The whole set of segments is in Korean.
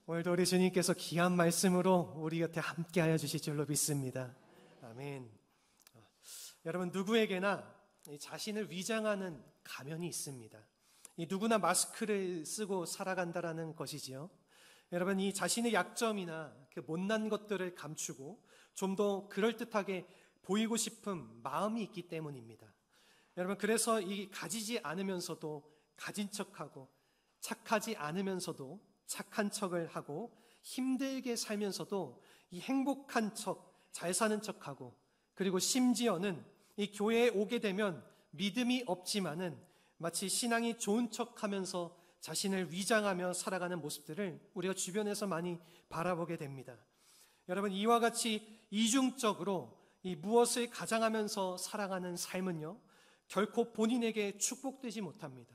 오늘도 우리 주님께서 귀한 말씀으로 우리 곁에 함께하여 주실 줄로 믿습니다. 아멘. 여러분, 누구에게나 자신을 위장하는 가면이 있습니다. 누구나 마스크를 쓰고 살아간다라는 것이지요. 여러분, 이 자신의 약점이나 그 못난 것들을 감추고 좀 더 그럴듯하게 보이고 싶은 마음이 있기 때문입니다. 여러분, 그래서 이 가지지 않으면서도 가진 척하고 착하지 않으면서도 착한 척을 하고 힘들게 살면서도 이 행복한 척, 잘 사는 척하고, 그리고 심지어는 이 교회에 오게 되면 믿음이 없지만은 마치 신앙이 좋은 척하면서 자신을 위장하며 살아가는 모습들을 우리가 주변에서 많이 바라보게 됩니다. 여러분, 이와 같이 이중적으로 이 무엇을 가장하면서 살아가는 삶은요, 결코 본인에게 축복되지 못합니다.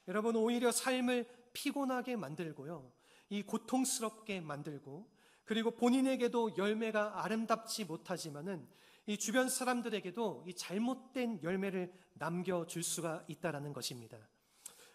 여러분, 오히려 삶을 피곤하게 만들고요, 이 고통스럽게 만들고, 그리고 본인에게도 열매가 아름답지 못하지만은 이 주변 사람들에게도 이 잘못된 열매를 남겨줄 수가 있다라는 것입니다.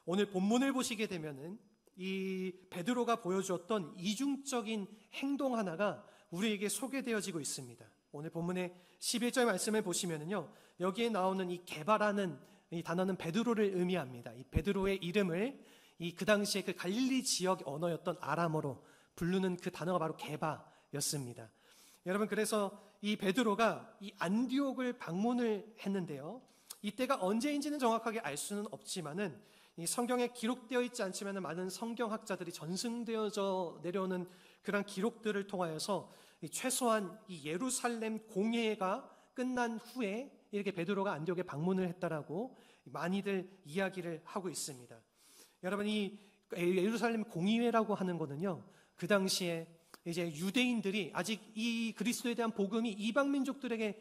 오늘 본문을 보시게 되면은 이 베드로가 보여주었던 이중적인 행동 하나가 우리에게 소개되어지고 있습니다. 오늘 본문의 11절 말씀을 보시면은요, 여기에 나오는 이 게바라는 이 단어는 베드로를 의미합니다. 이 베드로의 이름을 그 당시에 그 갈릴리 지역 언어였던 아람어로 부르는 그 단어가 바로 게바였습니다. 여러분, 그래서 이 베드로가 이 안디옥을 방문을 했는데요, 이때가 언제인지는 정확하게 알 수는 없지만은 이 성경에 기록되어 있지 않지만 많은 성경학자들이 전승되어져 내려오는 그런 기록들을 통하여서 최소한 이 예루살렘 공회가 끝난 후에 이렇게 베드로가 안디옥에 방문을 했다라고 많이들 이야기를 하고 있습니다. 여러분, 이 예루살렘 공의회라고 하는 거는요, 그 당시에 이제 유대인들이 아직 이 그리스도에 대한 복음이 이방 민족들에게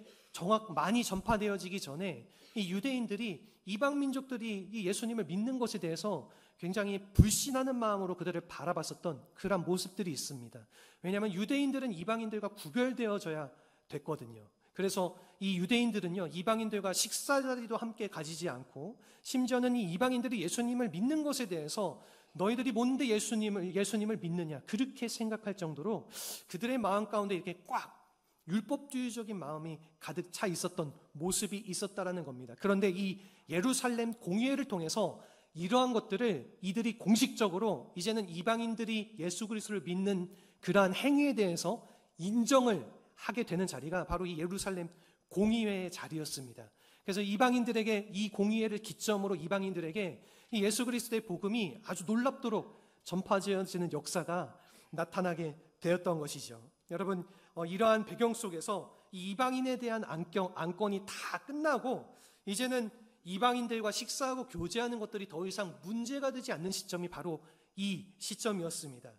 많이 전파되어지기 전에 이 유대인들이 이방 민족들이 이 예수님을 믿는 것에 대해서 굉장히 불신하는 마음으로 그들을 바라봤었던 그런 모습들이 있습니다. 왜냐하면 유대인들은 이방인들과 구별되어져야 됐거든요. 그래서 이 유대인들은요, 이방인들과 식사 자리도 함께 가지지 않고, 심지어는 이 이방인들이 예수님을 믿는 것에 대해서 너희들이 뭔데 예수님을 믿느냐, 그렇게 생각할 정도로 그들의 마음 가운데 이렇게 꽉 율법주의적인 마음이 가득 차 있었던 모습이 있었다라는 겁니다. 그런데 이 예루살렘 공의회를 통해서 이러한 것들을 이들이 공식적으로 이제는 이방인들이 예수 그리스도를 믿는 그러한 행위에 대해서 인정을 하게 되는 자리가 바로 이 예루살렘 공의회의 자리였습니다. 그래서 이방인들에게, 이 공의회를 기점으로 이방인들에게 이 예수 그리스도의 복음이 아주 놀랍도록 전파되어지는 역사가 나타나게 되었던 것이죠. 여러분, 이러한 배경 속에서 이 이방인에 대한 안건이 다 끝나고 이제는 이방인들과 식사하고 교제하는 것들이 더 이상 문제가 되지 않는 시점이 바로 이 시점이었습니다.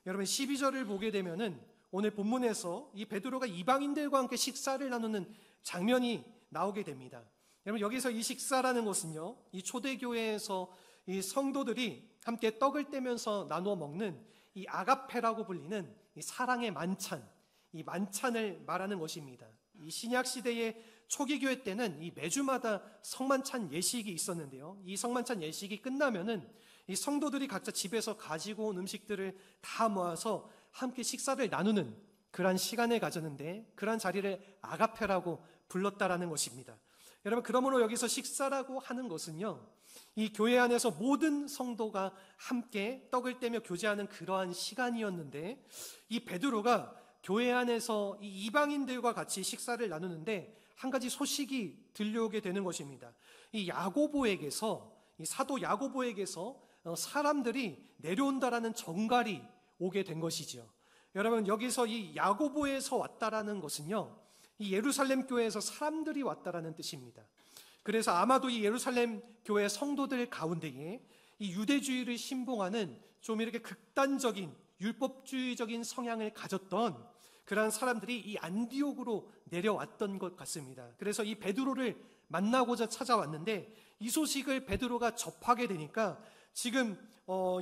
여러분, 12절을 보게 되면은 오늘 본문에서 이 베드로가 이방인들과 함께 식사를 나누는 장면이 나오게 됩니다. 여러분, 여기서 이 식사라는 것은요, 이 초대교회에서 이 성도들이 함께 떡을 떼면서 나누어 먹는 이 아가페라고 불리는 이 사랑의 만찬, 이 만찬을 말하는 것입니다. 이 신약 시대의 초기 교회 때는 이 매주마다 성만찬 예식이 있었는데요, 이 성만찬 예식이 끝나면은 이 성도들이 각자 집에서 가지고 온 음식들을 다 모아서 함께 식사를 나누는 그러한 시간을 가졌는데, 그러한 자리를 아가페라고 불렀다라는 것입니다. 여러분, 그러므로 여기서 식사라고 하는 것은요, 이 교회 안에서 모든 성도가 함께 떡을 떼며 교제하는 그러한 시간이었는데, 이 베드로가 교회 안에서 이 이방인들과 같이 식사를 나누는데 한 가지 소식이 들려오게 되는 것입니다. 이 사도 야고보에게서 사람들이 내려온다라는 정갈이 오게 된 것이죠. 여러분, 여기서 이 야고보에서 왔다라는 것은요, 이 예루살렘 교회에서 사람들이 왔다라는 뜻입니다. 그래서 아마도 이 예루살렘 교회 성도들 가운데에 이 유대주의를 신봉하는 좀 이렇게 극단적인 율법주의적인 성향을 가졌던 그러한 사람들이 이 안디옥으로 내려왔던 것 같습니다. 그래서 이 베드로를 만나고자 찾아왔는데 이 소식을 베드로가 접하게 되니까 지금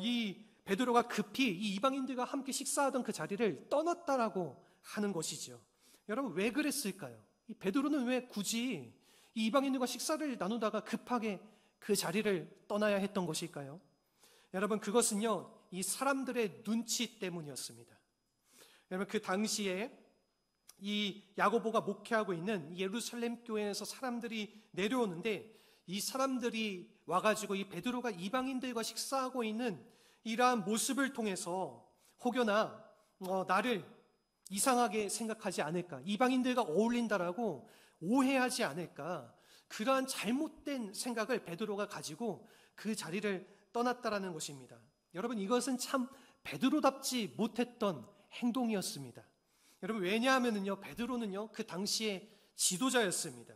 이 베드로가 급히 이 이방인들과 함께 식사하던 그 자리를 떠났다라고 하는 것이죠. 여러분, 왜 그랬을까요? 이 베드로는 왜 굳이 이 이방인들과 식사를 나누다가 급하게 그 자리를 떠나야 했던 것일까요? 여러분, 그것은요, 이 사람들의 눈치 때문이었습니다. 여러분, 그 당시에 이 야고보가 목회하고 있는 예루살렘 교회에서 사람들이 내려오는데, 이 사람들이 와가지고 이 베드로가 이방인들과 식사하고 있는 이러한 모습을 통해서 혹여나 나를 이상하게 생각하지 않을까, 이방인들과 어울린다라고 오해하지 않을까, 그러한 잘못된 생각을 베드로가 가지고 그 자리를 떠났다라는 것입니다. 여러분, 이것은 참 베드로답지 못했던 행동이었습니다. 여러분, 왜냐하면요, 베드로는요, 그 당시에 지도자였습니다.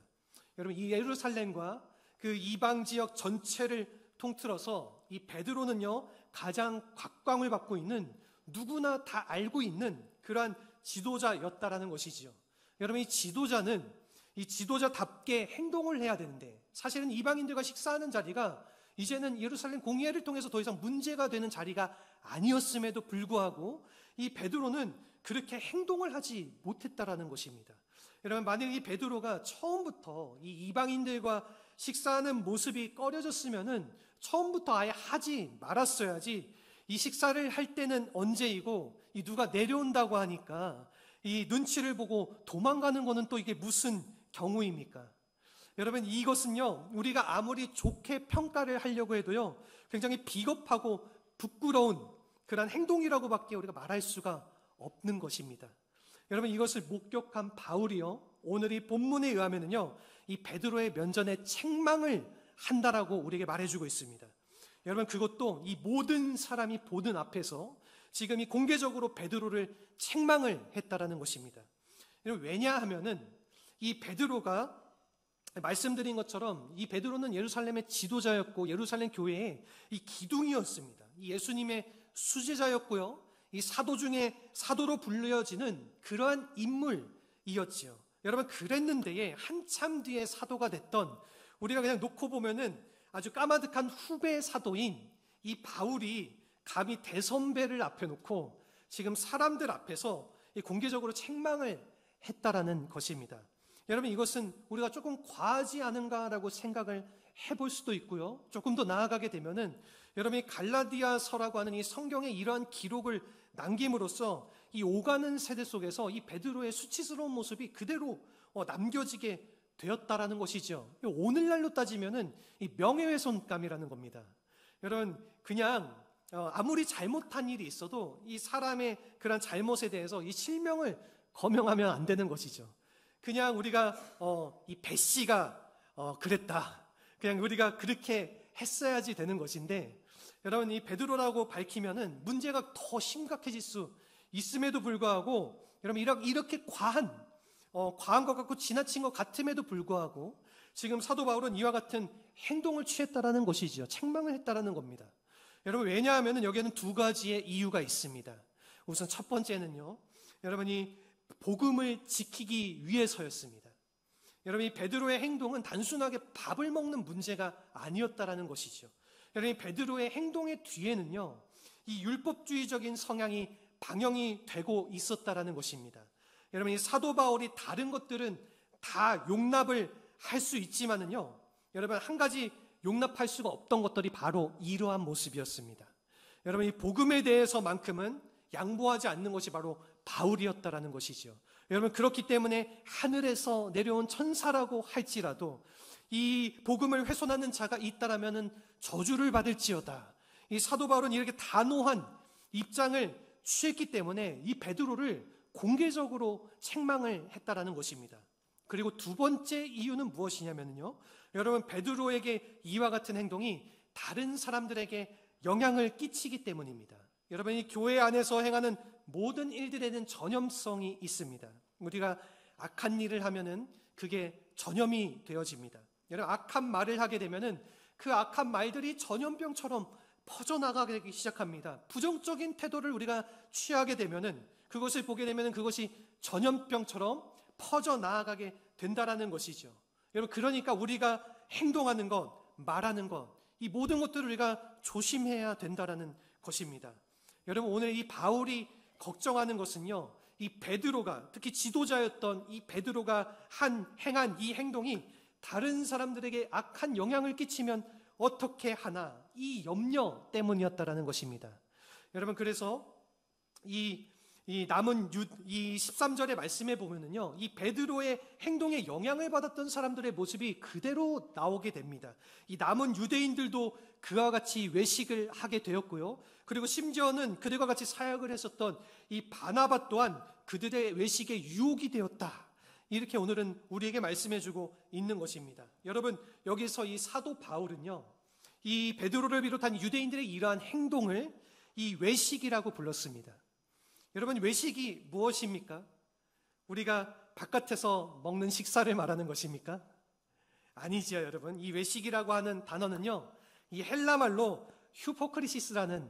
여러분, 이 예루살렘과 그 이방 지역 전체를 통틀어서 이 베드로는요, 가장 각광을 받고 있는, 누구나 다 알고 있는 그러한 지도자였다라는 것이지요. 여러분, 이 지도자는 이 지도자답게 행동을 해야 되는데, 사실은 이방인들과 식사하는 자리가 이제는 예루살렘 공회를 통해서 더 이상 문제가 되는 자리가 아니었음에도 불구하고 이 베드로는 그렇게 행동을 하지 못했다라는 것입니다. 여러분, 만약 이 베드로가 처음부터 이 이방인들과 식사하는 모습이 꺼려졌으면은 처음부터 아예 하지 말았어야지, 이 식사를 할 때는 언제이고 이 누가 내려온다고 하니까 이 눈치를 보고 도망가는 거는 또 이게 무슨 경우입니까? 여러분, 이것은요, 우리가 아무리 좋게 평가를 하려고 해도요, 굉장히 비겁하고 부끄러운 그런 행동이라고밖에 우리가 말할 수가 없는 것입니다. 여러분, 이것을 목격한 바울이요, 오늘 이 본문에 의하면은요, 이 베드로의 면전에 책망을 한다라고 우리에게 말해주고 있습니다. 여러분, 그것도 이 모든 사람이 보는 앞에서 지금 이 공개적으로 베드로를 책망을 했다라는 것입니다. 여러분, 왜냐하면은 이 베드로가 말씀드린 것처럼 이 베드로는 예루살렘의 지도자였고 예루살렘 교회의 이 기둥이었습니다. 이 예수님의 수제자였고요, 이 사도 중에 사도로 불려지는 그러한 인물이었지요. 여러분, 그랬는데 한참 뒤에 사도가 됐던, 우리가 그냥 놓고 보면은 아주 까마득한 후배 사도인 이 바울이 감히 대선배를 앞에 놓고 지금 사람들 앞에서 공개적으로 책망을 했다라는 것입니다. 여러분, 이것은 우리가 조금 과하지 않은가라고 생각을 해볼 수도 있고요, 조금 더 나아가게 되면은 여러분이 갈라디아서라고 하는 이 성경의 이러한 기록을 남김으로써 이 오가는 세대 속에서 이 베드로의 수치스러운 모습이 그대로 남겨지게 되었다라는 것이죠. 오늘날로 따지면은 이 명예훼손감이라는 겁니다. 여러분, 그냥 아무리 잘못한 일이 있어도 이 사람의 그런 잘못에 대해서 이 실명을 거명하면 안 되는 것이죠. 그냥 우리가 이 배 씨가 그랬다, 그냥 우리가 그렇게 했어야지 되는 것인데, 여러분, 이 베드로라고 밝히면은 문제가 더 심각해질 수 있음에도 불구하고, 여러분, 이렇게 과한 것 같고 지나친 것 같음에도 불구하고 지금 사도 바울은 이와 같은 행동을 취했다라는 것이지요. 책망을 했다라는 겁니다. 여러분, 왜냐하면 여기에는 두 가지의 이유가 있습니다. 우선 첫 번째는요, 여러분이 복음을 지키기 위해서였습니다. 여러분, 이 베드로의 행동은 단순하게 밥을 먹는 문제가 아니었다라는 것이죠. 여러분, 이 베드로의 행동의 뒤에는요, 이 율법주의적인 성향이 방영이 되고 있었다라는 것입니다. 여러분, 이 사도 바울이 다른 것들은 다 용납을 할 수 있지만은요, 여러분, 한 가지 용납할 수가 없던 것들이 바로 이러한 모습이었습니다. 여러분, 이 복음에 대해서만큼은 양보하지 않는 것이 바로 바울이었다라는 것이죠. 여러분, 그렇기 때문에 하늘에서 내려온 천사라고 할지라도 이 복음을 훼손하는 자가 있다라면은 저주를 받을지어다, 이 사도 바울은 이렇게 단호한 입장을 취했기 때문에 이 베드로를 공개적으로 책망을 했다라는 것입니다. 그리고 두 번째 이유는 무엇이냐면요, 여러분, 베드로에게 이와 같은 행동이 다른 사람들에게 영향을 끼치기 때문입니다. 여러분, 이 교회 안에서 행하는 모든 일들에는 전염성이 있습니다. 우리가 악한 일을 하면은 그게 전염이 되어집니다. 여러분, 악한 말을 하게 되면은 그 악한 말들이 전염병처럼 퍼져나가기 시작합니다. 부정적인 태도를 우리가 취하게 되면은, 그것을 보게 되면은 그것이 전염병처럼 퍼져나가게 된다라는 것이죠. 여러분, 그러니까 우리가 행동하는 것, 말하는 것, 이 모든 것들을 우리가 조심해야 된다라는 것입니다. 여러분, 오늘 이 바울이 걱정하는 것은요, 이 베드로가, 특히 지도자였던 이 베드로가 행한 이 행동이 다른 사람들에게 악한 영향을 끼치면 어떻게 하나, 이 염려 때문이었다라는 것입니다. 여러분, 그래서 이 13절의 말씀에 보면은요, 이 베드로의 행동에 영향을 받았던 사람들의 모습이 그대로 나오게 됩니다. 이 남은 유대인들도 그와 같이 외식을 하게 되었고요. 그리고 심지어는 그들과 같이 사역을 했었던 이 바나바 또한 그들의 외식에 유혹이 되었다. 이렇게 오늘은 우리에게 말씀해주고 있는 것입니다. 여러분, 여기서 이 사도 바울은요, 이 베드로를 비롯한 유대인들의 이러한 행동을 이 외식이라고 불렀습니다. 여러분, 외식이 무엇입니까? 우리가 바깥에서 먹는 식사를 말하는 것입니까? 아니지요, 여러분. 이 외식이라고 하는 단어는요, 이 헬라말로 휴포크리시스라는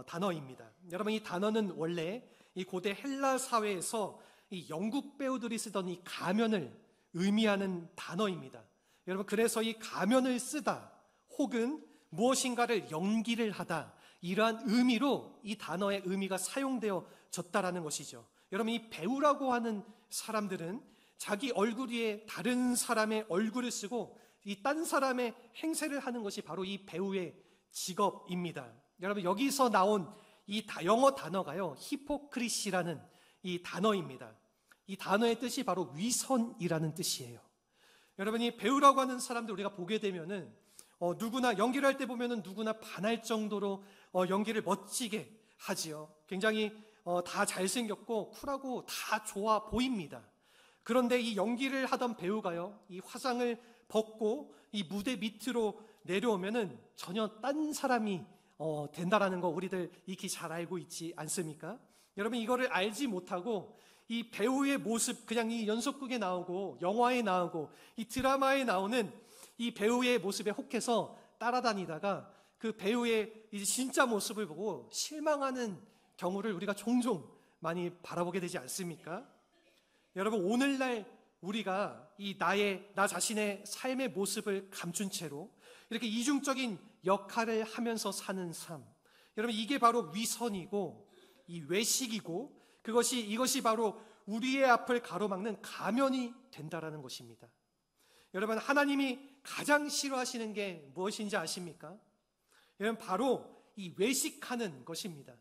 단어입니다. 여러분, 이 단어는 원래 이 고대 헬라 사회에서 이 영국 배우들이 쓰던 이 가면을 의미하는 단어입니다. 여러분, 그래서 이 가면을 쓰다 혹은 무엇인가를 연기를 하다, 이러한 의미로 이 단어의 의미가 사용되어졌다라는 것이죠. 여러분, 이 배우라고 하는 사람들은 자기 얼굴 위에 다른 사람의 얼굴을 쓰고 이 딴 사람의 행세를 하는 것이 바로 이 배우의 직업입니다. 여러분, 여기서 나온 이 영어 단어가요, 히포크리시라는 이 단어입니다. 이 단어의 뜻이 바로 위선이라는 뜻이에요. 여러분, 이 배우라고 하는 사람들 우리가 보게 되면은 누구나 연기를 할 때 보면은 누구나 반할 정도로 연기를 멋지게 하지요. 굉장히 다 잘생겼고 쿨하고 다 좋아 보입니다. 그런데 이 연기를 하던 배우가요, 이 화상을 벗고 이 무대 밑으로 내려오면은 전혀 딴 사람이 된다라는 거 우리들 익히 잘 알고 있지 않습니까? 여러분, 이거를 알지 못하고 이 배우의 모습, 그냥 이 연속극에 나오고 영화에 나오고 이 드라마에 나오는 이 배우의 모습에 혹해서 따라다니다가 그 배우의 이 진짜 모습을 보고 실망하는 경우를 우리가 종종 많이 바라보게 되지 않습니까? 여러분, 오늘날 우리가 나 자신의 삶의 모습을 감춘 채로 이렇게 이중적인 역할을 하면서 사는 삶, 여러분, 이게 바로 위선이고 이 외식이고 이것이 바로 우리의 앞을 가로막는 가면이 된다라는 것입니다. 여러분, 하나님이 가장 싫어하시는 게 무엇인지 아십니까? 여러분, 바로 이 외식하는 것입니다.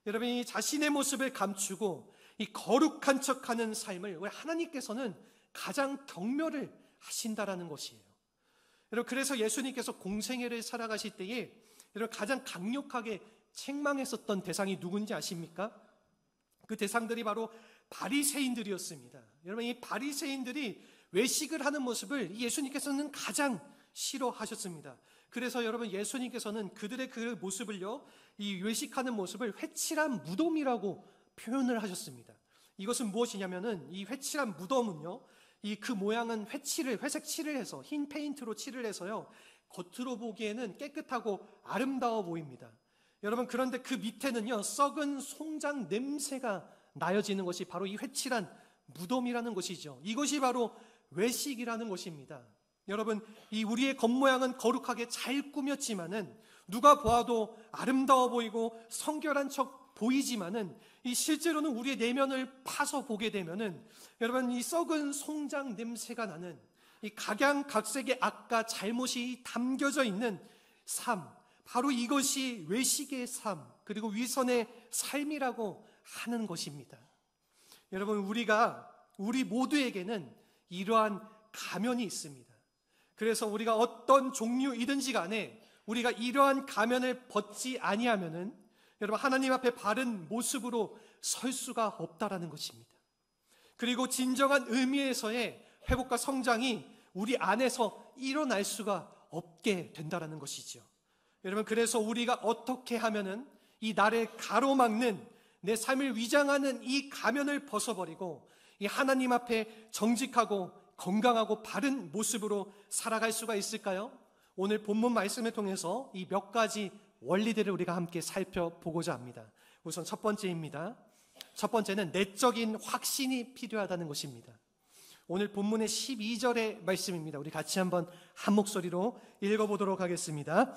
여러분, 이 자신의 모습을 감추고 이 거룩한 척하는 삶을 우리 하나님께서는 가장 경멸을 하신다라는 것이에요. 여러분, 그래서 예수님께서 공생애를 살아가실 때에 여러분, 가장 강력하게 책망했었던 대상이 누군지 아십니까? 그 대상들이 바로 바리새인들이었습니다. 여러분, 이 바리새인들이 외식을 하는 모습을 예수님께서는 가장 싫어하셨습니다. 그래서 여러분, 예수님께서는 그들의 그 모습을요, 이 외식하는 모습을 회칠한 무덤이라고 표현을 하셨습니다. 이것은 무엇이냐면은 이 회칠한 무덤은요, 그 모양은 회색 칠을 해서 흰 페인트로 칠을 해서요, 겉으로 보기에는 깨끗하고 아름다워 보입니다. 여러분, 그런데 그 밑에는요, 썩은 송장 냄새가 나여지는 것이 바로 이 회칠한 무덤이라는 것이죠. 이것이 바로 외식이라는 것입니다. 여러분, 이 우리의 겉모양은 거룩하게 잘 꾸몄지만은 누가 보아도 아름다워 보이고 성결한 척 보이지만은 이 실제로는 우리의 내면을 파서 보게 되면은 여러분, 이 썩은 송장 냄새가 나는 이 각양각색의 악과 잘못이 담겨져 있는 삶, 바로 이것이 외식의 삶, 그리고 위선의 삶이라고 하는 것입니다. 여러분, 우리 모두에게는 이러한 가면이 있습니다. 그래서 우리가 어떤 종류이든지 간에 우리가 이러한 가면을 벗지 아니하면은 여러분, 하나님 앞에 바른 모습으로 설 수가 없다라는 것입니다. 그리고 진정한 의미에서의 회복과 성장이 우리 안에서 일어날 수가 없게 된다라는 것이죠. 여러분, 그래서 우리가 어떻게 하면은 이 나를 가로막는 내 삶을 위장하는 이 가면을 벗어버리고 이 하나님 앞에 정직하고 건강하고 바른 모습으로 살아갈 수가 있을까요? 오늘 본문 말씀을 통해서 이 몇 가지 원리들을 우리가 함께 살펴보고자 합니다. 우선 첫 번째입니다. 첫 번째는 내적인 확신이 필요하다는 것입니다. 오늘 본문의 12절의 말씀입니다. 우리 같이 한번 한 목소리로 읽어보도록 하겠습니다.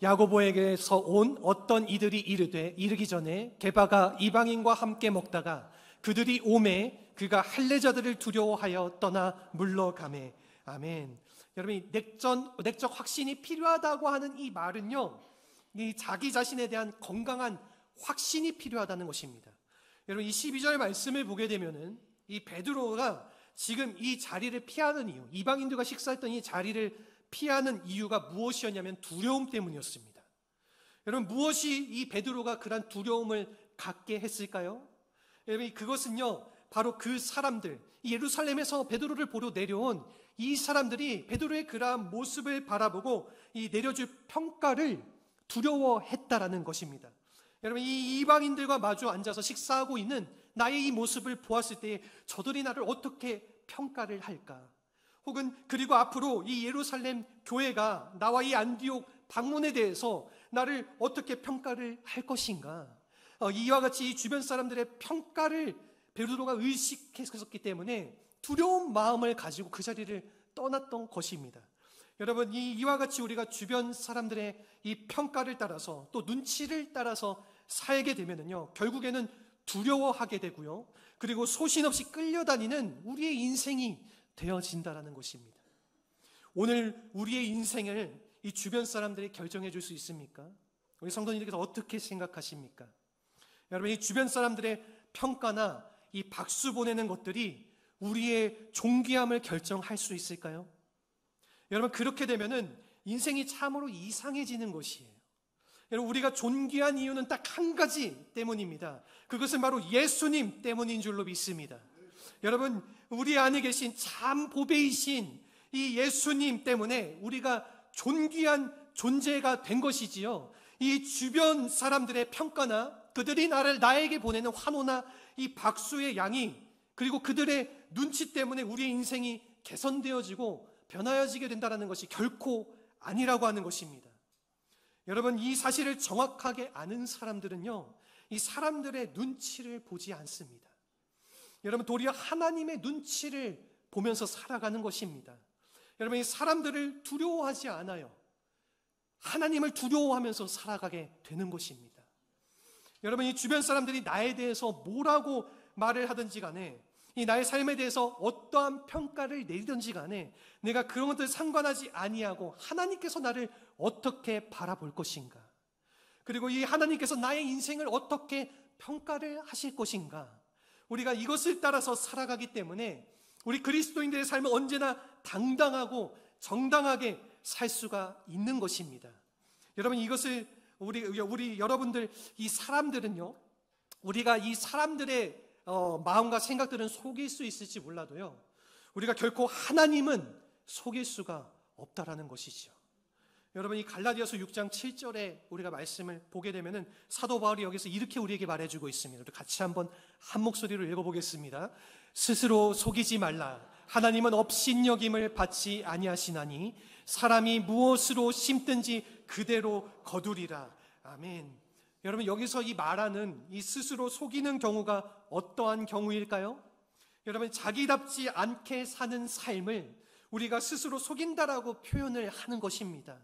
야고보에게서 온 어떤 이들이 이르기 전에 게바가 이방인과 함께 먹다가 그들이 오매 그가 할례자들을 두려워하여 떠나 물러가매. 아멘. 여러분, 이 내적 확신이 필요하다고 하는 이 말은요, 이 자기 자신에 대한 건강한 확신이 필요하다는 것입니다. 여러분, 이 12절 말씀을 보게 되면은 이 베드로가 지금 이 자리를 피하는 이유, 이방인들과 식사했던 이 자리를 피하는 이유가 무엇이었냐면 두려움 때문이었습니다. 여러분, 무엇이 이 베드로가 그런 두려움을 갖게 했을까요? 여러분, 그것은요, 바로 그 사람들, 이 예루살렘에서 베드로를 보러 내려온 이 사람들이 베드로의 그러한 모습을 바라보고 이 내려줄 평가를 두려워했다라는 것입니다. 여러분, 이 이방인들과 마주 앉아서 식사하고 있는 나의 이 모습을 보았을 때 저들이 나를 어떻게 평가를 할까? 혹은 그리고 앞으로 이 예루살렘 교회가 나와 이 안디옥 방문에 대해서 나를 어떻게 평가를 할 것인가? 이와 같이 이 주변 사람들의 평가를 베드로가 의식했었기 때문에 두려운 마음을 가지고 그 자리를 떠났던 것입니다. 여러분, 이와 같이 우리가 주변 사람들의 이 평가를 따라서 또 눈치를 따라서 살게 되면은요, 결국에는 두려워하게 되고요, 그리고 소신 없이 끌려다니는 우리의 인생이 되어진다라는 것입니다. 오늘 우리의 인생을 이 주변 사람들이 결정해 줄 수 있습니까? 우리 성도님들께서 어떻게 생각하십니까? 여러분, 이 주변 사람들의 평가나 이 박수 보내는 것들이 우리의 존귀함을 결정할 수 있을까요? 여러분, 그렇게 되면은 인생이 참으로 이상해지는 것이에요. 여러분, 우리가 존귀한 이유는 딱 한 가지 때문입니다. 그것은 바로 예수님 때문인 줄로 믿습니다. 여러분, 우리 안에 계신 참 보배이신 이 예수님 때문에 우리가 존귀한 존재가 된 것이지요, 이 주변 사람들의 평가나 그들이 나에게 보내는 환호나 이 박수의 양이, 그리고 그들의 눈치 때문에 우리의 인생이 개선되어지고 변화해지게 된다는 것이 결코 아니라고 하는 것입니다. 여러분, 이 사실을 정확하게 아는 사람들은요, 이 사람들의 눈치를 보지 않습니다. 여러분, 도리어 하나님의 눈치를 보면서 살아가는 것입니다. 여러분, 이 사람들을 두려워하지 않아요. 하나님을 두려워하면서 살아가게 되는 것입니다. 여러분, 이 주변 사람들이 나에 대해서 뭐라고 말을 하든지 간에, 이 나의 삶에 대해서 어떠한 평가를 내리든지 간에 내가 그런 것들 상관하지 아니하고 하나님께서 나를 어떻게 바라볼 것인가, 그리고 이 하나님께서 나의 인생을 어떻게 평가를 하실 것인가, 우리가 이것을 따라서 살아가기 때문에 우리 그리스도인들의 삶은 언제나 당당하고 정당하게 살 수가 있는 것입니다. 여러분, 이것을 우리 여러분들, 이 사람들은요, 우리가 이 사람들의 마음과 생각들은 속일 수 있을지 몰라도요, 우리가 결코 하나님은 속일 수가 없다라는 것이죠. 여러분, 이 갈라디아서 6장 7절에 우리가 말씀을 보게 되면은 사도 바울이 여기서 이렇게 우리에게 말해주고 있습니다. 우리 같이 한번 한 목소리로 읽어보겠습니다. 스스로 속이지 말라. 하나님은 업신여김을 받지 아니하시나니 사람이 무엇으로 심든지 그대로 거두리라. 아멘. 여러분, 여기서 이 말하는 이 스스로 속이는 경우가 어떠한 경우일까요? 여러분, 자기답지 않게 사는 삶을 우리가 스스로 속인다라고 표현을 하는 것입니다.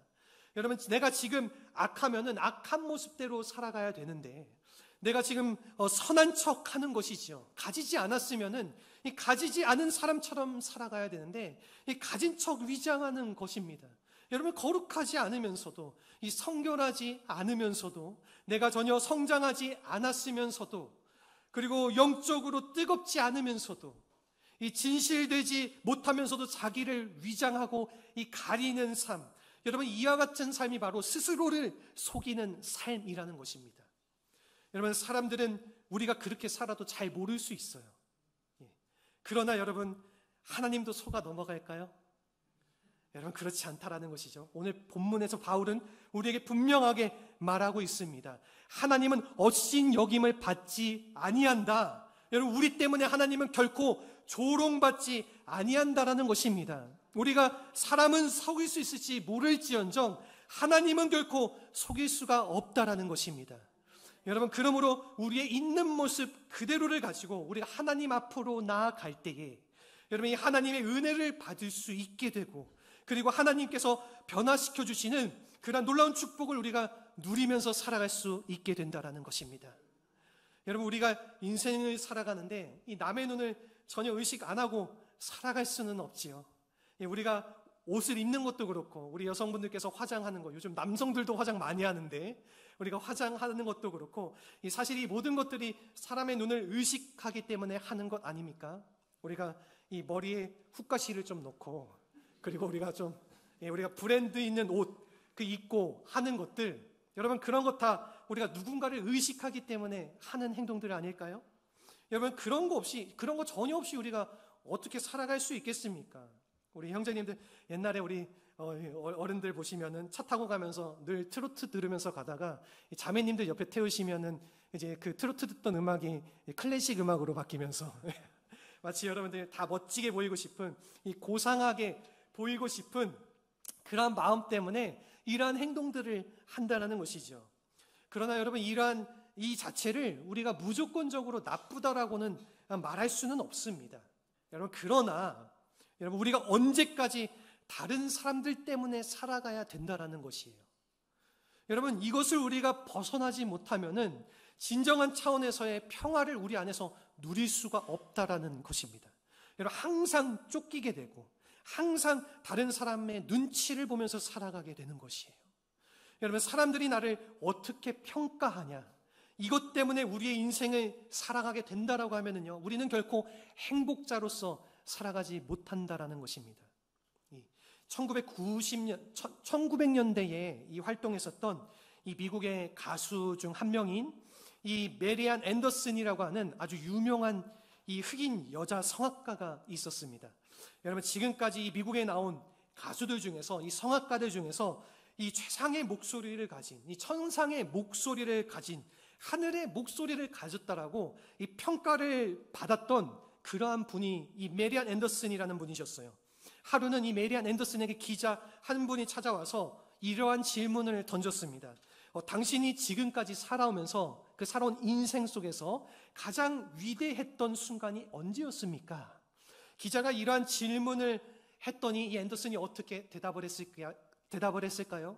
여러분, 내가 지금 악하면은 악한 모습대로 살아가야 되는데, 내가 지금 선한 척 하는 것이죠. 가지지 않았으면은 이 가지지 않은 사람처럼 살아가야 되는데, 이 가진 척 위장하는 것입니다. 여러분, 거룩하지 않으면서도, 이 성결하지 않으면서도, 내가 전혀 성장하지 않았으면서도, 그리고 영적으로 뜨겁지 않으면서도, 이 진실되지 못하면서도 자기를 위장하고 이 가리는 삶, 여러분, 이와 같은 삶이 바로 스스로를 속이는 삶이라는 것입니다. 여러분, 사람들은 우리가 그렇게 살아도 잘 모를 수 있어요. 그러나 여러분, 하나님도 속아 넘어갈까요? 여러분, 그렇지 않다라는 것이죠. 오늘 본문에서 바울은 우리에게 분명하게 말하고 있습니다. 하나님은 업신여김을 받지 아니한다. 여러분, 우리 때문에 하나님은 결코 조롱받지 아니한다라는 것입니다. 우리가 사람은 속일 수 있을지 모를지언정 하나님은 결코 속일 수가 없다라는 것입니다. 여러분, 그러므로 우리의 있는 모습 그대로를 가지고 우리가 하나님 앞으로 나아갈 때에 여러분, 이 하나님의 은혜를 받을 수 있게 되고, 그리고 하나님께서 변화시켜 주시는 그런 놀라운 축복을 우리가 누리면서 살아갈 수 있게 된다라는 것입니다. 여러분, 우리가 인생을 살아가는데 이 남의 눈을 전혀 의식 안 하고 살아갈 수는 없지요. 우리가 옷을 입는 것도 그렇고, 우리 여성분들께서 화장하는 거, 요즘 남성들도 화장 많이 하는데 우리가 화장하는 것도 그렇고 사실 이 모든 것들이 사람의 눈을 의식하기 때문에 하는 것 아닙니까? 우리가 이 머리에 훅가시를 좀 넣고 그리고 우리가 우리가 브랜드 있는 옷 입고 하는 것들, 여러분 그런 것 다 우리가 누군가를 의식하기 때문에 하는 행동들 아닐까요? 여러분 그런 거 전혀 없이 우리가 어떻게 살아갈 수 있겠습니까? 우리 형제님들 옛날에 우리 어른들 보시면은 차 타고 가면서 늘 트로트 들으면서 가다가 자매님들 옆에 태우시면은 이제 그 트로트 듣던 음악이 클래식 음악으로 바뀌면서 마치 여러분들 다 멋지게 보이고 싶은, 이 고상하게 보이고 싶은 그러한 마음 때문에 이러한 행동들을 한다는 것이죠. 그러나 여러분 이러한 이 자체를 우리가 무조건적으로 나쁘다라고는 말할 수는 없습니다. 여러분 그러나 여러분 우리가 언제까지 다른 사람들 때문에 살아가야 된다라는 것이에요. 여러분 이것을 우리가 벗어나지 못하면은 진정한 차원에서의 평화를 우리 안에서 누릴 수가 없다라는 것입니다. 여러분 항상 쫓기게 되고 항상 다른 사람의 눈치를 보면서 살아가게 되는 것이에요. 여러분 사람들이 나를 어떻게 평가하냐, 이것 때문에 우리의 인생을 살아가게 된다라고 하면은요, 우리는 결코 행복자로서 살아가지 못한다라는 것입니다. 1900년대에 이 활동했었던 이 미국의 가수 중 한 명인 이 메리안 앤더슨이라고 하는 아주 유명한 이 흑인 여자 성악가가 있었습니다. 여러분 지금까지 이 미국에 나온 가수들 중에서, 이 성악가들 중에서 이 최상의 목소리를 가진, 이 천상의 목소리를 가진, 하늘의 목소리를 가졌다라고 이 평가를 받았던 그러한 분이 이 메리안 앤더슨이라는 분이셨어요. 하루는 이 메리안 앤더슨에게 기자 한 분이 찾아와서 이러한 질문을 던졌습니다. 당신이 지금까지 살아오면서 그 살아온 인생 속에서 가장 위대했던 순간이 언제였습니까? 기자가 이러한 질문을 했더니 이 앤더슨이 어떻게 대답을 했을까요?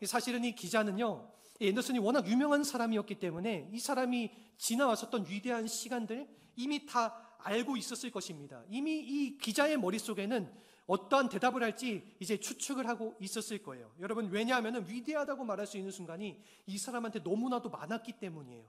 사실은 이 기자는요, 이 앤더슨이 워낙 유명한 사람이었기 때문에 이 사람이 지나왔었던 위대한 시간들 이미 다 알고 있었을 것입니다. 이미 이 기자의 머릿속에는 어떠한 대답을 할지 이제 추측을 하고 있었을 거예요. 여러분 왜냐하면 위대하다고 말할 수 있는 순간이 이 사람한테 너무나도 많았기 때문이에요.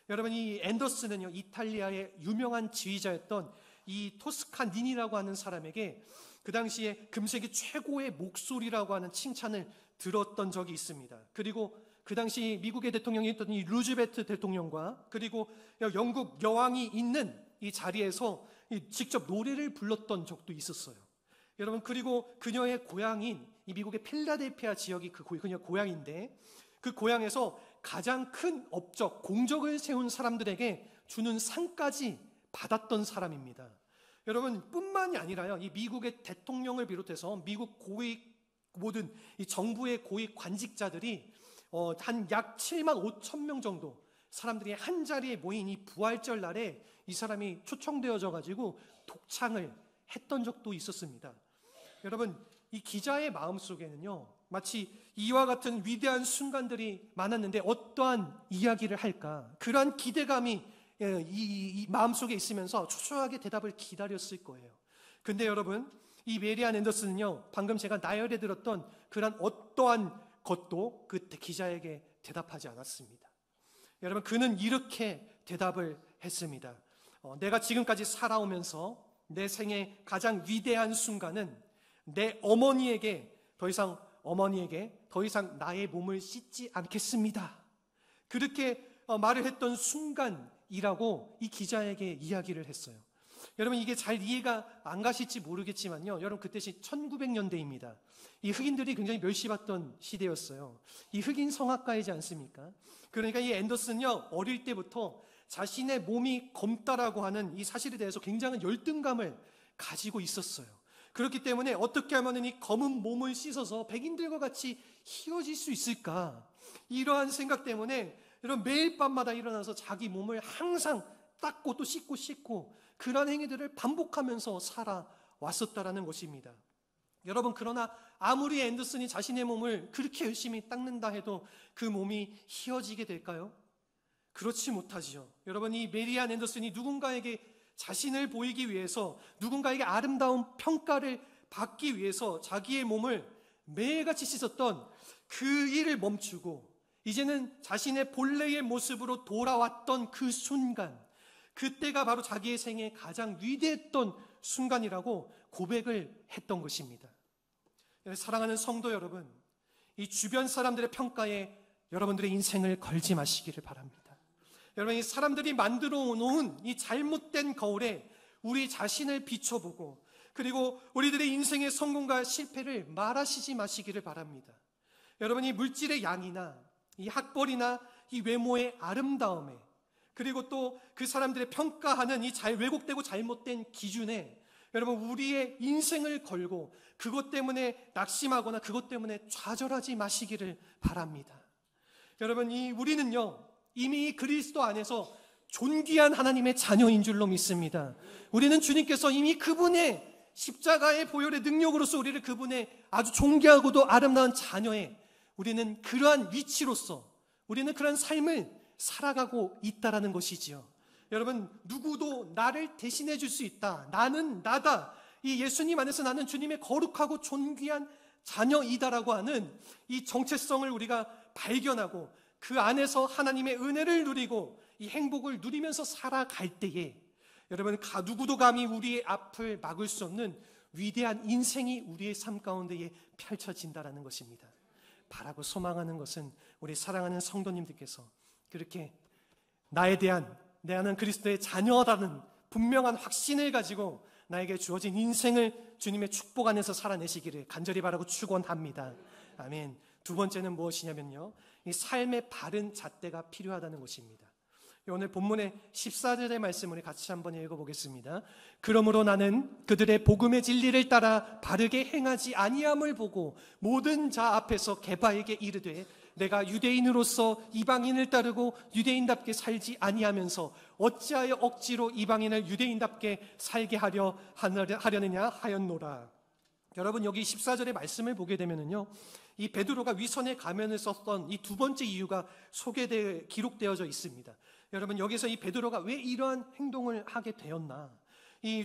여러분 이 앤더슨은요, 이탈리아의 유명한 지휘자였던 이 토스카니니라고 하는 사람에게 그 당시에 금세기 최고의 목소리라고 하는 칭찬을 들었던 적이 있습니다. 그리고 그 당시 미국의 대통령이었던 이 루즈벨트 대통령과 그리고 영국 여왕이 있는 이 자리에서 직접 노래를 불렀던 적도 있었어요. 여러분 그리고 그녀의 고향인 이 미국의 필라델피아 지역이 그녀 고향인데, 그 고향에서 가장 큰 업적, 공적을 세운 사람들에게 주는 상까지 받았던 사람입니다. 여러분 뿐만이 아니라요, 이 미국의 대통령을 비롯해서 미국 고위 모든 이 정부의 고위 관직자들이 한 약 7만 5천 명 정도 사람들이 한 자리에 모인 이 부활절 날에 이 사람이 초청되어져 가지고 독창을 했던 적도 있었습니다. 여러분 이 기자의 마음속에는요, 마치 이와 같은 위대한 순간들이 많았는데 어떠한 이야기를 할까, 그러한 기대감이 이 마음속에 있으면서 초조하게 대답을 기다렸을 거예요. 근데 여러분 이 메리안 앤더슨은요, 방금 제가 나열해 들었던 그러한 어떠한 것도 그 기자에게 대답하지 않았습니다. 여러분 그는 이렇게 대답을 했습니다. 내가 지금까지 살아오면서 내 생의 가장 위대한 순간은 내 어머니에게 더 이상 나의 몸을 씻지 않겠습니다. 그렇게 말을 했던 순간이라고 이 기자에게 이야기를 했어요. 여러분 이게 잘 이해가 안 가실지 모르겠지만요, 여러분 그때시 1900년대입니다. 이 흑인들이 굉장히 멸시받던 시대였어요. 이 흑인 성악가이지 않습니까? 그러니까 이 앤더슨은요, 어릴 때부터 자신의 몸이 검다라고 하는 이 사실에 대해서 굉장한 열등감을 가지고 있었어요. 그렇기 때문에 어떻게 하면 이 검은 몸을 씻어서 백인들과 같이 희어질 수 있을까, 이러한 생각 때문에 여러분 매일 밤마다 일어나서 자기 몸을 항상 닦고 또 씻고 그런 행위들을 반복하면서 살아왔었다라는 것입니다. 여러분 그러나 아무리 앤더슨이 자신의 몸을 그렇게 열심히 닦는다 해도 그 몸이 희어지게 될까요? 그렇지 못하지요. 여러분 이 메리안 앤더슨이 누군가에게 자신을 보이기 위해서, 누군가에게 아름다운 평가를 받기 위해서 자기의 몸을 매일같이 씻었던 그 일을 멈추고 이제는 자신의 본래의 모습으로 돌아왔던 그 순간, 그때가 바로 자기의 생애 가장 위대했던 순간이라고 고백을 했던 것입니다. 사랑하는 성도 여러분, 이 주변 사람들의 평가에 여러분들의 인생을 걸지 마시기를 바랍니다. 여러분, 이 사람들이 만들어 놓은 이 잘못된 거울에 우리 자신을 비춰보고, 그리고 우리들의 인생의 성공과 실패를 말하시지 마시기를 바랍니다. 여러분, 이 물질의 양이나 이 학벌이나 이 외모의 아름다움에, 그리고 또 그 사람들의 평가하는 이 왜곡되고 잘못된 기준에 여러분 우리의 인생을 걸고 그것 때문에 낙심하거나 그것 때문에 좌절하지 마시기를 바랍니다. 여러분, 우리는요 이미 그리스도 안에서 존귀한 하나님의 자녀인 줄로 믿습니다. 우리는 주님께서 이미 그분의 십자가의 보혈의 능력으로서 우리를 그분의 아주 존귀하고도 아름다운 자녀에, 우리는 그러한 위치로서 우리는 그러한 삶을 살아가고 있다라는 것이지요. 여러분, 누구도 나를 대신해 줄 수 있다, 나는 나다, 이 예수님 안에서 나는 주님의 거룩하고 존귀한 자녀이다라고 하는 이 정체성을 우리가 발견하고 그 안에서 하나님의 은혜를 누리고 이 행복을 누리면서 살아갈 때에 여러분, 누구도 감히 우리의 앞을 막을 수 없는 위대한 인생이 우리의 삶 가운데에 펼쳐진다라는 것입니다. 바라고 소망하는 것은 우리 사랑하는 성도님들께서 그렇게 나는 그리스도의 자녀라는 분명한 확신을 가지고 나에게 주어진 인생을 주님의 축복 안에서 살아내시기를 간절히 바라고 축원합니다. 아멘. 두 번째는 무엇이냐면요, 이 삶의 바른 잣대가 필요하다는 것입니다. 오늘 본문의 14절의 말씀을 같이 한번 읽어보겠습니다. 그러므로 나는 그들의 복음의 진리를 따라 바르게 행하지 아니함을 보고 모든 자 앞에서 게바에게 이르되 내가 유대인으로서 이방인을 따르고 유대인답게 살지 아니하면서 어찌하여 억지로 이방인을 유대인답게 살게 하려느냐 하였노라. 여러분, 여기 14절의 말씀을 보게 되면은요, 이 베드로가 위선의 가면을 썼던 이 두 번째 이유가 기록되어져 있습니다. 여러분, 여기서 이 베드로가 왜 이러한 행동을 하게 되었나,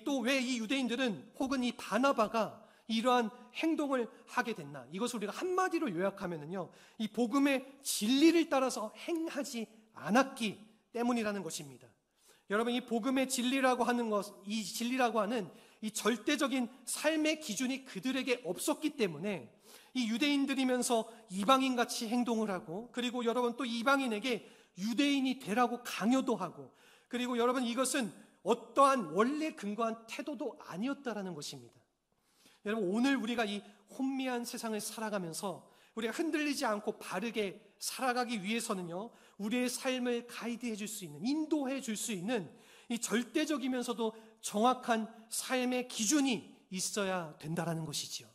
또 왜 이 유대인들은 혹은 이 바나바가 이러한 행동을 하게 됐나, 이것을 우리가 한마디로 요약하면은요, 이 복음의 진리를 따라서 행하지 않았기 때문이라는 것입니다. 여러분, 이 복음의 진리라고 하는 이 진리라고 하는 이 절대적인 삶의 기준이 그들에게 없었기 때문에 이 유대인들이면서 이방인같이 행동을 하고, 그리고 여러분 또 이방인에게 유대인이 되라고 강요도 하고, 그리고 여러분 이것은 어떠한 원래 근거한 태도도 아니었다라는 것입니다. 여러분, 오늘 우리가 이 혼미한 세상을 살아가면서 우리가 흔들리지 않고 바르게 살아가기 위해서는요, 우리의 삶을 가이드해 줄 수 있는, 인도해 줄 수 있는 이 절대적이면서도 정확한 삶의 기준이 있어야 된다라는 것이지요.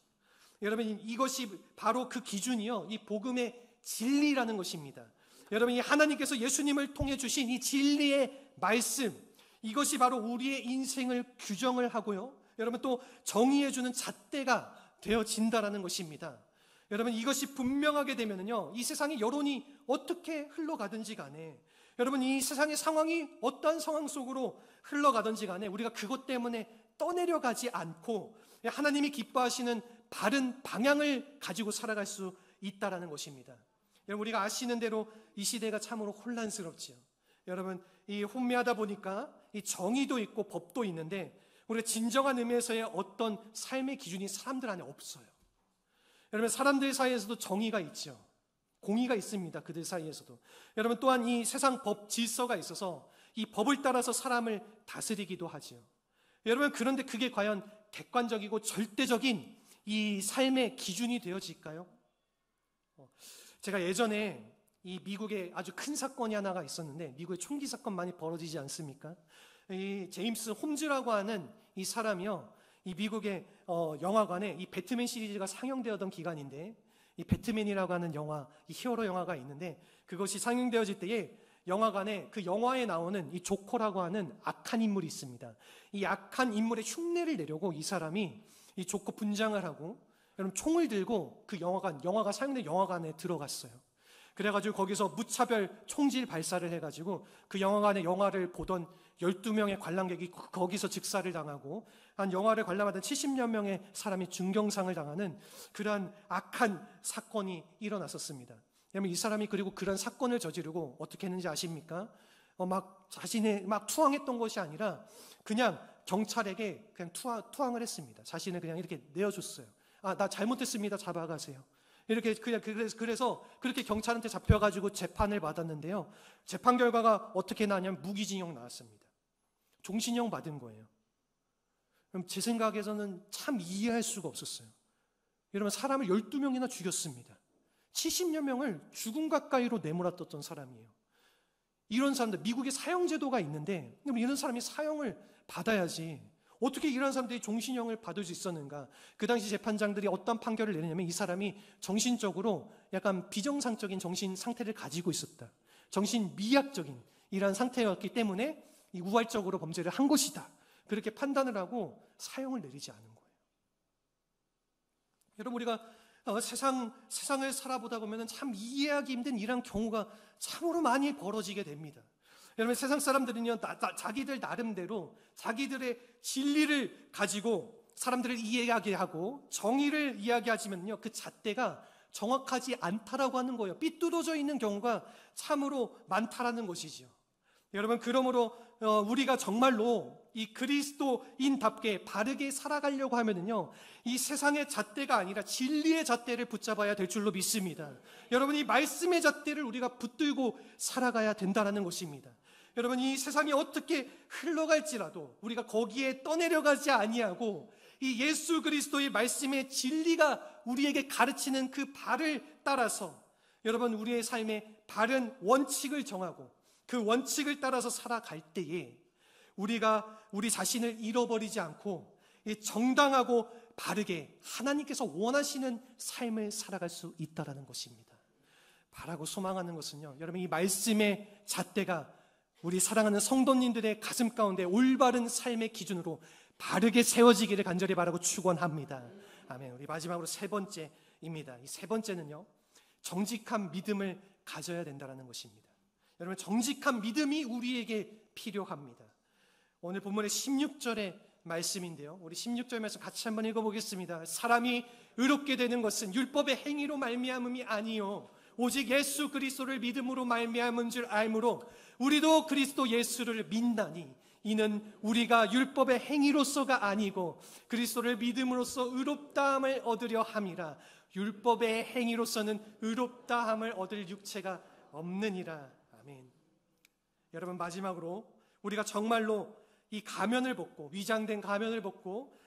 여러분, 이것이 바로 그 기준이요, 이 복음의 진리라는 것입니다. 여러분, 이 하나님께서 예수님을 통해 주신 이 진리의 말씀, 이것이 바로 우리의 인생을 규정을 하고요, 여러분 또 정의해 주는 잣대가 되어진다라는 것입니다. 여러분, 이것이 분명하게 되면은요, 이 세상의 여론이 어떻게 흘러가든지 간에, 여러분 이 세상의 상황이 어떠한 상황 속으로 흘러가든지 간에 우리가 그것 때문에 떠내려가지 않고 하나님이 기뻐하시는 바른 방향을 가지고 살아갈 수 있다라는 것입니다. 여러분, 우리가 아시는 대로 이 시대가 참으로 혼란스럽지요. 여러분, 이 혼미하다 보니까 이 정의도 있고 법도 있는데 우리가 진정한 의미에서의 어떤 삶의 기준이 사람들 안에 없어요. 여러분, 사람들 사이에서도 정의가 있죠. 공의가 있습니다. 그들 사이에서도. 여러분, 또한 이 세상 법 질서가 있어서 이 법을 따라서 사람을 다스리기도 하죠. 여러분, 그런데 그게 과연 객관적이고 절대적인 이 삶의 기준이 되어질까요? 제가 예전에 이 미국에 아주 큰 사건이 하나가 있었는데, 미국의 총기 사건 많이 벌어지지 않습니까? 이 제임스 홈즈라고 하는 이 사람이요, 이 미국의 영화관에 이 배트맨 시리즈가 상영되었던 기간인데, 이 배트맨이라고 하는 영화, 이 히어로 영화가 있는데, 그것이 상영되어질 때에 영화관에 그 영화에 나오는 이 조커라고 하는 악한 인물이 있습니다. 이 악한 인물의 흉내를 내려고 이 사람이 이 조커 분장을 하고, 여러분 총을 들고 그 영화가 상영된 영화관에 들어갔어요. 그래가지고 거기서 무차별 총질 발사를 해가지고 그 영화관에 영화를 보던 12명의 관람객이 거기서 즉사를 당하고, 한 영화를 관람하던 70여 명의 사람이 중경상을 당하는 그러한 악한 사건이 일어났었습니다. 여러분, 이 사람이 그리고 그런 사건을 저지르고 어떻게 했는지 아십니까? 막 자신의 막 투항했던 것이 아니라 그냥 경찰에게 그냥 투항을 했습니다. 자신을 그냥 이렇게 내어줬어요. 나 잘못했습니다. 잡아가세요. 이렇게 그냥 그래서 그렇게 경찰한테 잡혀가지고 재판을 받았는데요. 재판 결과가 어떻게 나냐면 무기징역 나왔습니다. 종신형 받은 거예요. 그럼 제 생각에서는 참 이해할 수가 없었어요. 여러분, 사람을 12명이나 죽였습니다. 70여 명을 죽음 가까이로 내몰아떴던 사람이에요. 이런 사람들, 미국에 사형제도가 있는데 이런 사람이 사형을 받아야지 어떻게 이런 사람들이 종신형을 받을 수 있었는가? 그 당시 재판장들이 어떤 판결을 내리냐면 이 사람이 정신적으로 약간 비정상적인 정신 상태를 가지고 있었다. 정신 미약적인 이런 상태였기 때문에 이 우발적으로 범죄를 한 것이다. 그렇게 판단을 하고 사형을 내리지 않은 거예요. 여러분, 우리가 세상을 살아보다 보면 참 이해하기 힘든 이런 경우가 참으로 많이 벌어지게 됩니다. 여러분, 세상 사람들은요, 자기들 나름대로 자기들의 진리를 가지고 사람들을 이해하게 하고 정의를 이야기하지만요, 그 잣대가 정확하지 않다라고 하는 거예요. 삐뚤어져 있는 경우가 참으로 많다라는 것이지요. 여러분, 그러므로 우리가 정말로 이 그리스도인답게 바르게 살아가려고 하면은요, 이 세상의 잣대가 아니라 진리의 잣대를 붙잡아야 될 줄로 믿습니다. 여러분, 이 말씀의 잣대를 우리가 붙들고 살아가야 된다는 것입니다. 여러분, 이 세상이 어떻게 흘러갈지라도 우리가 거기에 떠내려가지 아니하고 이 예수 그리스도의 말씀의 진리가 우리에게 가르치는 그 발을 따라서 여러분, 우리의 삶의 바른 원칙을 정하고 그 원칙을 따라서 살아갈 때에 우리가 우리 자신을 잃어버리지 않고 정당하고 바르게 하나님께서 원하시는 삶을 살아갈 수 있다는 것입니다. 바라고 소망하는 것은요, 여러분, 이 말씀의 잣대가 우리 사랑하는 성도님들의 가슴 가운데 올바른 삶의 기준으로 바르게 세워지기를 간절히 바라고 축원합니다. 아멘. 우리 마지막으로 세 번째입니다. 이 세 번째는요, 정직한 믿음을 가져야 된다는 것입니다. 여러분, 정직한 믿음이 우리에게 필요합니다. 오늘 본문의 16절의 말씀인데요, 우리 16절 말씀 같이 한번 읽어보겠습니다. 사람이 의롭게 되는 것은 율법의 행위로 말미암음이 아니요 오직 예수 그리스도를 믿음으로 말미암은 줄 알므로 우리도 그리스도 예수를 믿나니 이는 우리가 율법의 행위로서가 아니고 그리스도를 믿음으로써 의롭다함을 얻으려 함이라. 율법의 행위로서는 의롭다함을 얻을 육체가 없느니라. 아멘. 여러분, 마지막으로 우리가 정말로 이 가면을 벗고, 위장된 가면을 벗고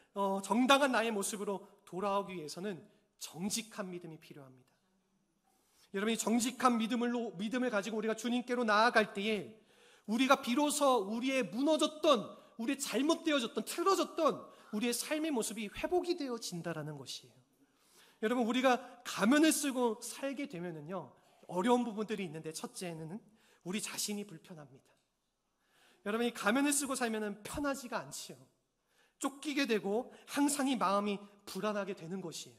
정당한 나의 모습으로 돌아오기 위해서는 정직한 믿음이 필요합니다. 여러분, 이 정직한 믿음을 가지고 우리가 주님께로 나아갈 때에 우리가 비로소 우리의 무너졌던, 우리의 잘못되어졌던, 틀어졌던 우리의 삶의 모습이 회복이 되어진다는 것이에요. 여러분, 우리가 가면을 쓰고 살게 되면은요, 어려운 부분들이 있는데, 첫째는 우리 자신이 불편합니다. 여러분, 이 가면을 쓰고 살면은 편하지가 않지요. 쫓기게 되고 항상 이 마음이 불안하게 되는 것이에요.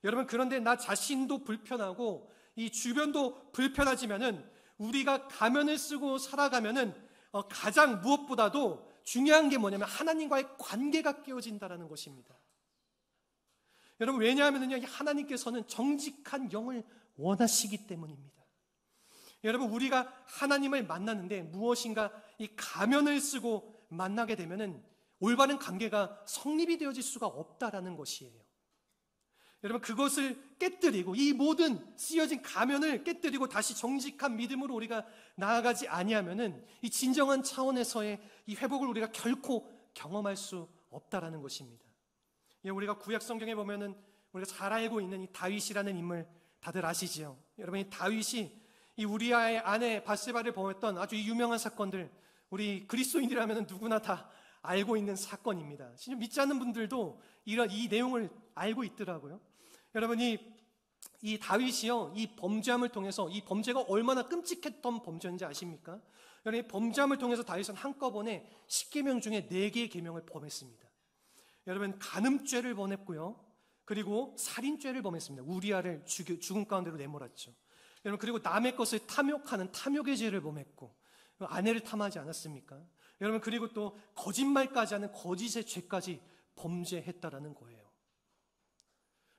여러분, 그런데 나 자신도 불편하고 이 주변도 불편하지만은 우리가 가면을 쓰고 살아가면은 가장 무엇보다도 중요한 게 뭐냐면 하나님과의 관계가 깨어진다는 것입니다. 여러분, 왜냐하면요, 하나님께서는 정직한 영을 원하시기 때문입니다. 여러분, 우리가 하나님을 만나는데 무엇인가 이 가면을 쓰고 만나게 되면은 올바른 관계가 성립이 되어질 수가 없다라는 것이에요. 여러분, 그것을 깨뜨리고 이 모든 씌어진 가면을 깨뜨리고 다시 정직한 믿음으로 우리가 나아가지 아니하면은 이 진정한 차원에서의 이 회복을 우리가 결코 경험할 수 없다라는 것입니다. 우리가 구약 성경에 보면은 우리가 잘 알고 있는 이 다윗이라는 인물 다들 아시지요? 여러분, 이 다윗이 이 우리아의 아내 바세바를 범했던 아주 유명한 사건들, 우리 그리스도인이라면 누구나 다 알고 있는 사건입니다. 진짜 믿지 않는 분들도 이 내용을 알고 있더라고요. 여러분, 이 다윗이요, 이 범죄함을 통해서, 이 범죄가 얼마나 끔찍했던 범죄인지 아십니까? 여러분, 이 범죄함을 통해서 다윗은 한꺼번에 10계명 중에 4개의 계명을 범했습니다. 여러분, 간음죄를 범했고요, 그리고 살인죄를 범했습니다. 우리아를 죽음 가운데로 내몰았죠. 여러분, 그리고 남의 것을 탐욕하는 탐욕의 죄를 범했고, 아내를 탐하지 않았습니까? 여러분, 그리고 또 거짓말까지 하는 거짓의 죄까지 범죄했다라는 거예요.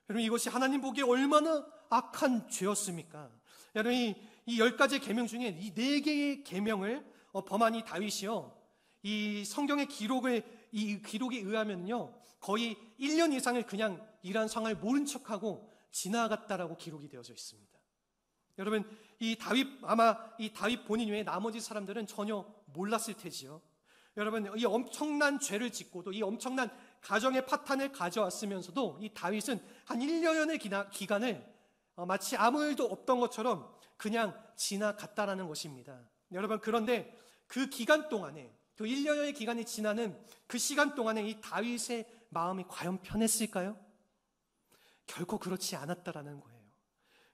여러분, 이것이 하나님 보기에 얼마나 악한 죄였습니까? 여러분, 이 10가지 계명 중에 이 4개의 계명을 범한 이 다윗이요, 이 성경의 기록에 의하면요, 거의 1년 이상을 그냥 이러한 상황을 모른 척하고 지나갔다라고 기록이 되어져 있습니다. 여러분, 아마 이 다윗 본인 외에 나머지 사람들은 전혀 몰랐을 테지요. 여러분, 이 엄청난 죄를 짓고도 이 엄청난 가정의 파탄을 가져왔으면서도 이 다윗은 한 1년의 기간을 마치 아무 일도 없던 것처럼 그냥 지나갔다라는 것입니다. 여러분, 그런데 그 기간 동안에, 그 1년의 기간이 지나는 그 시간 동안에 이 다윗의 마음이 과연 편했을까요? 결코 그렇지 않았다라는 거예요.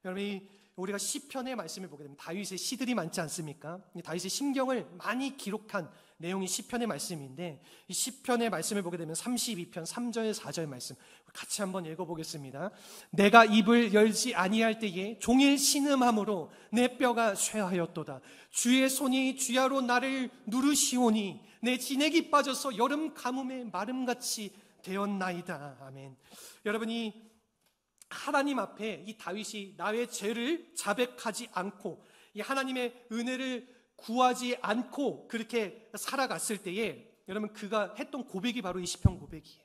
여러분, 우리가 시편의 말씀을 보게 되면 다윗의 시들이 많지 않습니까? 다윗의 심경을 많이 기록한 내용이 시편의 말씀인데, 이 시편의 말씀을 보게 되면 32편 3절 4절 말씀 같이 한번 읽어보겠습니다. 내가 입을 열지 아니할 때에 종일 신음함으로 내 뼈가 쇠하였도다. 주의 손이 주야로 나를 누르시오니 내 진액이 빠져서 여름 가뭄에 마름같이 되었나이다. 아멘. 여러분이 하나님 앞에 이 다윗이 나의 죄를 자백하지 않고 이 하나님의 은혜를 구하지 않고 그렇게 살아갔을 때에 여러분, 그가 했던 고백이 바로 이 시편 고백이에요.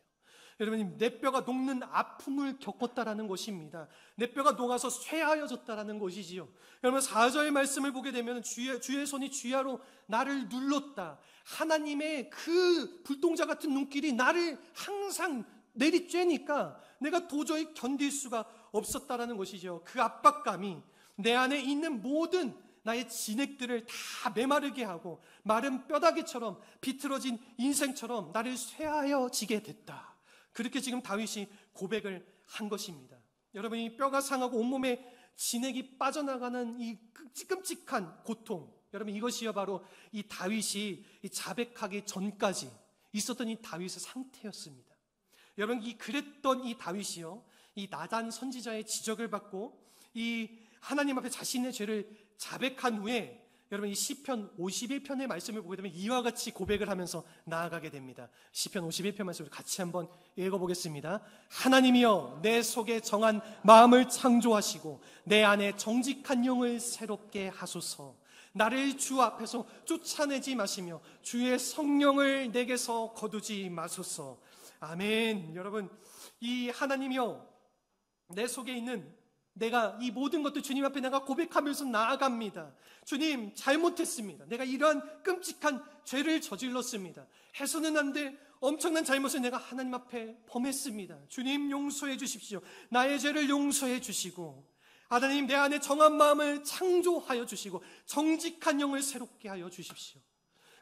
여러분, 내 뼈가 녹는 아픔을 겪었다라는 것입니다. 내 뼈가 녹아서 쇠하여졌다라는 것이지요. 여러분, 4절 말씀을 보게 되면 주의 손이 주야로 나를 눌렀다. 하나님의 그 불동자 같은 눈길이 나를 항상 내리쬐니까 내가 도저히 견딜 수가 없었다라는 것이죠. 그 압박감이 내 안에 있는 모든 나의 진액들을 다 메마르게 하고 마른 뼈다귀처럼 비틀어진 인생처럼 나를 쇠하여지게 됐다. 그렇게 지금 다윗이 고백을 한 것입니다. 여러분, 이 뼈가 상하고 온몸에 진액이 빠져나가는 이 끔찍한 고통, 여러분, 이것이요 바로 이 다윗이 자백하기 전까지 있었던 이 다윗의 상태였습니다. 여러분, 그랬던 이 다윗이요, 이 나단 선지자의 지적을 받고 이 하나님 앞에 자신의 죄를 자백한 후에 여러분, 이 시편 51편의 말씀을 보게 되면 이와 같이 고백을 하면서 나아가게 됩니다. 시편 51편 말씀을 같이 한번 읽어보겠습니다. 하나님이여, 내 속에 정한 마음을 창조하시고 내 안에 정직한 영을 새롭게 하소서. 나를 주 앞에서 쫓아내지 마시며 주의 성령을 내게서 거두지 마소서. 아멘. 여러분, 이 하나님이여, 내 속에 있는 내가 이 모든 것들 주님 앞에 내가 고백하면서 나아갑니다. 주님, 잘못했습니다. 내가 이러한 끔찍한 죄를 저질렀습니다. 해서는 안 될 엄청난 잘못을 내가 하나님 앞에 범했습니다. 주님, 용서해 주십시오. 나의 죄를 용서해 주시고 하나님, 내 안에 정한 마음을 창조하여 주시고 정직한 영을 새롭게 하여 주십시오.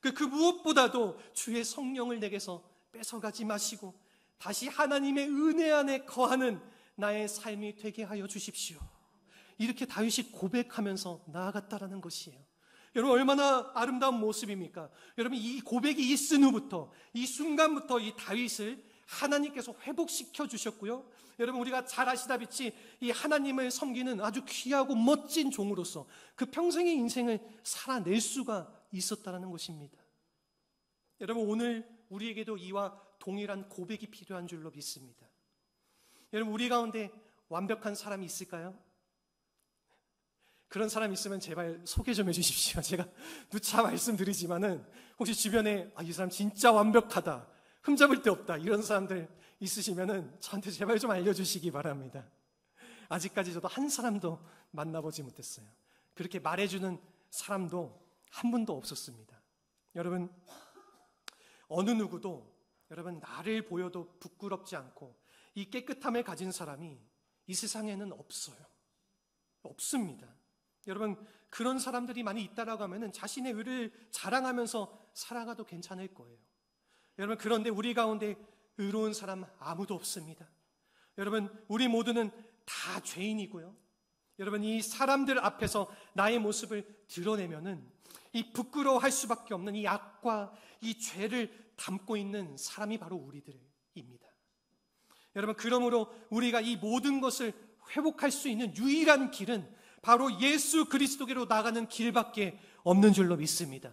그 무엇보다도 주의 성령을 내게서 뺏어가지 마시고 다시 하나님의 은혜 안에 거하는 나의 삶이 되게 하여 주십시오. 이렇게 다윗이 고백하면서 나아갔다라는 것이에요. 여러분, 얼마나 아름다운 모습입니까? 여러분, 이 고백이 있은 후부터, 이 순간부터 이 다윗을 하나님께서 회복시켜 주셨고요. 여러분, 우리가 잘 아시다시피 이 하나님을 섬기는 아주 귀하고 멋진 종으로서 그 평생의 인생을 살아낼 수가 있었다는 것입니다. 여러분, 오늘 우리에게도 이와 동일한 고백이 필요한 줄로 믿습니다. 여러분, 우리 가운데 완벽한 사람이 있을까요? 그런 사람 있으면 제발 소개 좀 해주십시오. 제가 누차 말씀드리지만은 혹시 주변에 이 사람 진짜 완벽하다, 흠잡을 데 없다, 이런 사람들 있으시면은 저한테 제발 좀 알려주시기 바랍니다. 아직까지 저도 한 사람도 만나보지 못했어요. 그렇게 말해주는 사람도 한 분도 없었습니다. 여러분, 어느 누구도 여러분 나를 보여도 부끄럽지 않고 이 깨끗함을 가진 사람이 이 세상에는 없어요. 없습니다. 여러분, 그런 사람들이 많이 있다라고 하면은 자신의 의를 자랑하면서 살아가도 괜찮을 거예요. 여러분, 그런데 우리 가운데 의로운 사람 아무도 없습니다. 여러분, 우리 모두는 다 죄인이고요. 여러분, 이 사람들 앞에서 나의 모습을 드러내면은 이 부끄러워할 수밖에 없는 이 악과 이 죄를 담고 있는 사람이 바로 우리들입니다. 여러분, 그러므로 우리가 이 모든 것을 회복할 수 있는 유일한 길은 바로 예수 그리스도께로 나가는 길밖에 없는 줄로 믿습니다.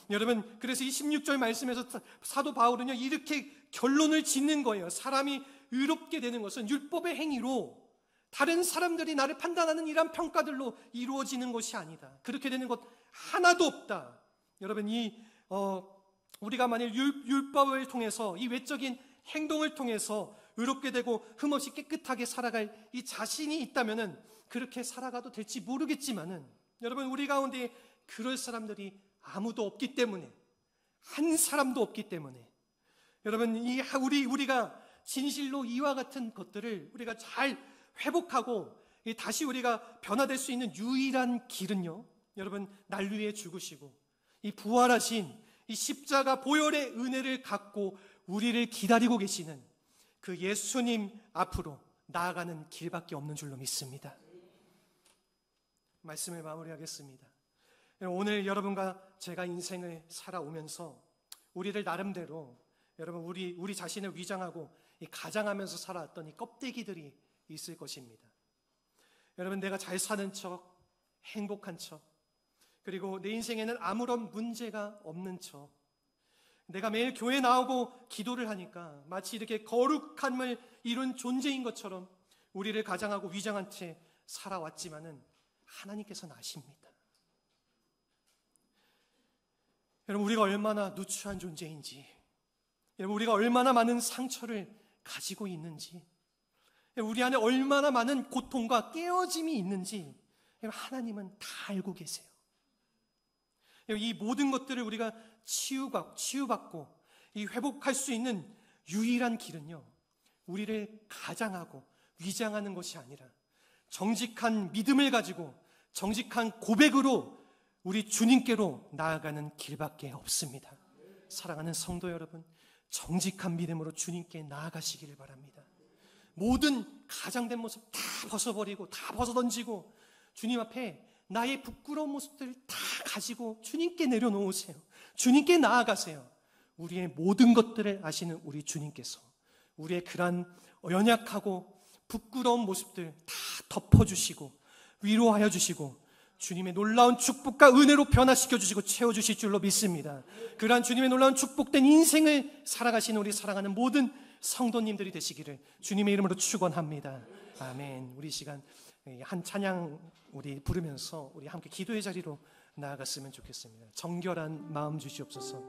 여러분, 그래서 이 16절 말씀에서 사도 바울은요, 이렇게 결론을 짓는 거예요. 사람이 의롭게 되는 것은 율법의 행위로 다른 사람들이 나를 판단하는 이러한 평가들로 이루어지는 것이 아니다. 그렇게 되는 것 하나도 없다. 여러분, 우리가 만일 율법을 통해서 이 외적인 행동을 통해서 의롭게 되고 흠없이 깨끗하게 살아갈 이 자신이 있다면은 그렇게 살아가도 될지 모르겠지만은, 여러분, 우리 가운데 그럴 사람들이 아무도 없기 때문에, 한 사람도 없기 때문에, 여러분, 우리가 진실로 이와 같은 것들을 우리가 잘 회복하고 다시 우리가 변화될 수 있는 유일한 길은요, 여러분, 날 위해 죽으시고 이 부활하신 이 십자가 보혈의 은혜를 갖고 우리를 기다리고 계시는 그 예수님 앞으로 나아가는 길밖에 없는 줄로 믿습니다. 말씀을 마무리하겠습니다. 오늘 여러분과 제가 인생을 살아오면서 우리를 나름대로, 여러분, 우리 자신을 위장하고 가장하면서 살아왔던 이 껍데기들이 있을 것입니다. 여러분, 내가 잘 사는 척, 행복한 척, 그리고 내 인생에는 아무런 문제가 없는 척, 내가 매일 교회 나오고 기도를 하니까 마치 이렇게 거룩함을 이룬 존재인 것처럼 우리를 가장하고 위장한 채 살아왔지만은 하나님께서는 아십니다. 여러분, 우리가 얼마나 누추한 존재인지, 여러분, 우리가 얼마나 많은 상처를 가지고 있는지, 우리 안에 얼마나 많은 고통과 깨어짐이 있는지 하나님은 다 알고 계세요. 이 모든 것들을 우리가 치유받고 이 회복할 수 있는 유일한 길은요, 우리를 가장하고 위장하는 것이 아니라 정직한 믿음을 가지고 정직한 고백으로 우리 주님께로 나아가는 길밖에 없습니다. 사랑하는 성도 여러분, 정직한 믿음으로 주님께 나아가시기를 바랍니다. 모든 가장된 모습 다 벗어버리고 다 벗어던지고 주님 앞에 나의 부끄러운 모습들 다 가지고 주님께 내려놓으세요. 주님께 나아가세요. 우리의 모든 것들을 아시는 우리 주님께서 우리의 그러한 연약하고 부끄러운 모습들 다 덮어주시고 위로하여 주시고 주님의 놀라운 축복과 은혜로 변화시켜 주시고 채워주실 줄로 믿습니다. 그러한 주님의 놀라운 축복된 인생을 살아가시는 우리 사랑하는 모든 성도님들이 되시기를 주님의 이름으로 축원합니다. 아멘. 우리 시간 한 찬양 우리 부르면서 우리 함께 기도의 자리로 나아갔으면 좋겠습니다. 정결한 마음 주시옵소서.